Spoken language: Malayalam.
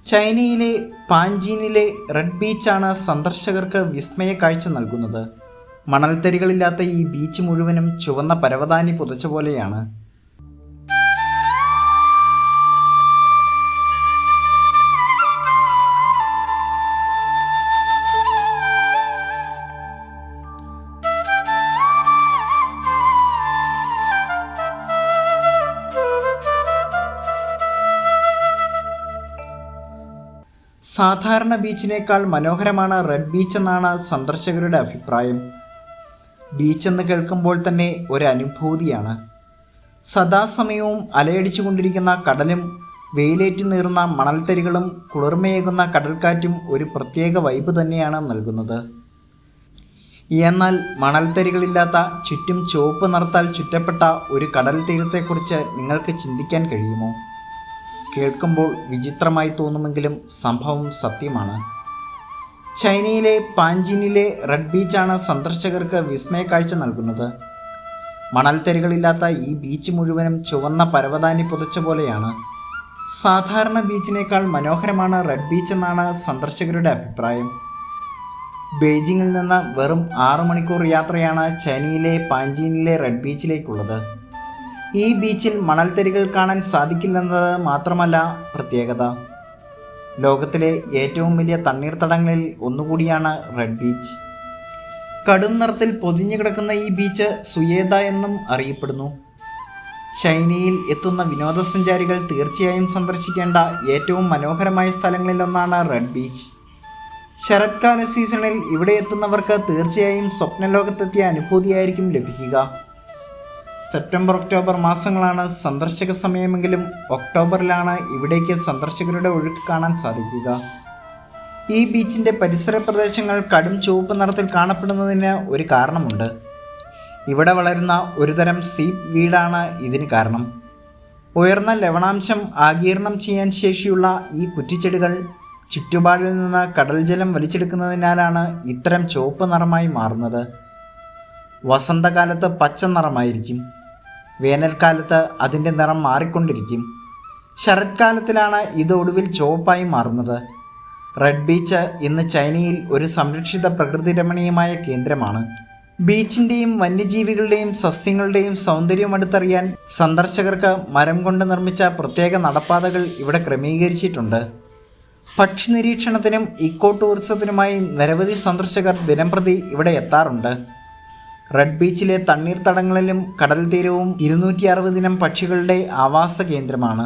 ചൈനയിലെ പാഞ്ചീനിലെ റെഡ് ബീച്ചാണ് സന്ദർശകർക്ക് വിസ്മയ കാഴ്ച നൽകുന്നത്. മണൽത്തരികളില്ലാത്ത ഈ ബീച്ച് മുഴുവനും ചുവന്ന പരവതാനി പുതച്ച പോലെയാണ്. സാധാരണ ബീച്ചിനേക്കാൾ മനോഹരമാണ് റെഡ് ബീച്ച് എന്നാണ് സന്ദർശകരുടെ അഭിപ്രായം. ബീച്ചെന്ന് കേൾക്കുമ്പോൾ തന്നെ ഒരു അനുഭൂതിയാണ്. സദാസമയവും അലയടിച്ചുകൊണ്ടിരിക്കുന്ന കടലും വെയിലേറ്റ് നീറുന്ന മണൽത്തരികളും കുളിർമയേകുന്ന കടൽക്കാറ്റും ഒരു പ്രത്യേക വൈബ് തന്നെയാണ് നൽകുന്നത്. എന്നാൽ മണൽത്തരികളില്ലാത്ത ചുറ്റും ചുവപ്പ് നിറത്താൽ ചുറ്റപ്പെട്ട ഒരു കടൽ തീരത്തെക്കുറിച്ച് നിങ്ങൾക്ക് ചിന്തിക്കാൻ കഴിയുമോ? കേൾക്കുമ്പോൾ വിചിത്രമായി തോന്നുമെങ്കിലും സംഭവം സത്യമാണ്. ചൈനയിലെ പാഞ്ചിനിലെ റെഡ് ബീച്ചാണ് സന്ദർശകർക്ക് വിസ്മയ കാഴ്ച നൽകുന്നത്. മണൽത്തരികളില്ലാത്ത ഈ ബീച്ച് മുഴുവനും ചുവന്ന പരവതാനി പുതച്ച പോലെയാണ്. സാധാരണ ബീച്ചിനേക്കാൾ മനോഹരമാണ് റെഡ് ബീച്ച് എന്നാണ് സന്ദർശകരുടെ അഭിപ്രായം. ബെയ്ജിങ്ങിൽ നിന്ന് വെറും 6 മണിക്കൂർ യാത്രയാണ് ചൈനയിലെ പാഞ്ചിനിലെ റെഡ് ബീച്ചിലേക്കുള്ളത്. ഈ ബീച്ചിൽ മണൽത്തരികൾ കാണാൻ സാധിക്കില്ലെന്നത് മാത്രമല്ല പ്രത്യേകത. ലോകത്തിലെ ഏറ്റവും വലിയ തണ്ണീർത്തടങ്ങളിൽ ഒന്നുകൂടിയാണ് റെഡ് ബീച്ച്. കടും നിറത്തിൽ പൊതിഞ്ഞു കിടക്കുന്ന ഈ ബീച്ച് സുയേദ എന്നും അറിയപ്പെടുന്നു. ചൈനയിൽ എത്തുന്ന വിനോദസഞ്ചാരികൾ തീർച്ചയായും സന്ദർശിക്കേണ്ട ഏറ്റവും മനോഹരമായ സ്ഥലങ്ങളിലൊന്നാണ് റെഡ് ബീച്ച്. ശരത്കാല സീസണിൽ ഇവിടെ എത്തുന്നവർക്ക് തീർച്ചയായും സ്വപ്നലോകത്തെത്തിയ അനുഭൂതിയായിരിക്കും ലഭിക്കുക. സെപ്റ്റംബർ ഒക്ടോബർ മാസങ്ങളാണ് സന്ദർശക സമയമെങ്കിലും ഒക്ടോബറിലാണ് ഇവിടേക്ക് സന്ദർശകരുടെ ഒഴുക്ക് കാണാൻ സാധിക്കുക. ഈ ബീച്ചിൻ്റെ പരിസര പ്രദേശങ്ങൾ കടും ചുവപ്പ് നിറത്തിൽ കാണപ്പെടുന്നതിന് ഒരു കാരണമുണ്ട്. ഇവിടെ വളരുന്ന ഒരുതരം സീപ്പ് വീടാണ് ഇതിന് കാരണം. ഉയർന്ന ലവണാംശം ആഗിരണം ചെയ്യാൻ ശേഷിയുള്ള ഈ കുറ്റിച്ചെടികൾ ചുറ്റുപാടിൽ നിന്ന് കടൽ ജലം വലിച്ചെടുക്കുന്നതിനാലാണ് ഇത്തരം ചുവപ്പ് നിറമായി മാറുന്നത്. വസന്തകാലത്ത് പച്ച നിറമായിരിക്കും. വേനൽക്കാലത്ത് അതിൻ്റെ നിറം മാറിക്കൊണ്ടിരിക്കും. ശരത്കാലത്തിലാണ് ഇത് ഒടുവിൽ ചുവപ്പായി മാറുന്നത്. റെഡ് ബീച്ച് ഇന്ന് ചൈനയിൽ ഒരു സംരക്ഷിത പ്രകൃതി രമണീയമായ കേന്ദ്രമാണ്. ബീച്ചിൻ്റെയും വന്യജീവികളുടെയും സസ്യങ്ങളുടെയും സൗന്ദര്യം അടുത്തറിയാൻ സന്ദർശകർക്ക് മരം കൊണ്ട് നിർമ്മിച്ച പ്രത്യേക നടപ്പാതകൾ ഇവിടെ ക്രമീകരിച്ചിട്ടുണ്ട്. പക്ഷി നിരീക്ഷണത്തിനും ഇക്കോ ടൂറിസത്തിനുമായി നിരവധി സന്ദർശകർ ദിനംപ്രതി ഇവിടെ എത്താറുണ്ട്. റെഡ് ബീച്ചിലെ തണ്ണീർത്തടങ്ങളിലും കടൽ തീരവും 260 ഇനം പക്ഷികളുടെ ആവാസ കേന്ദ്രമാണ്.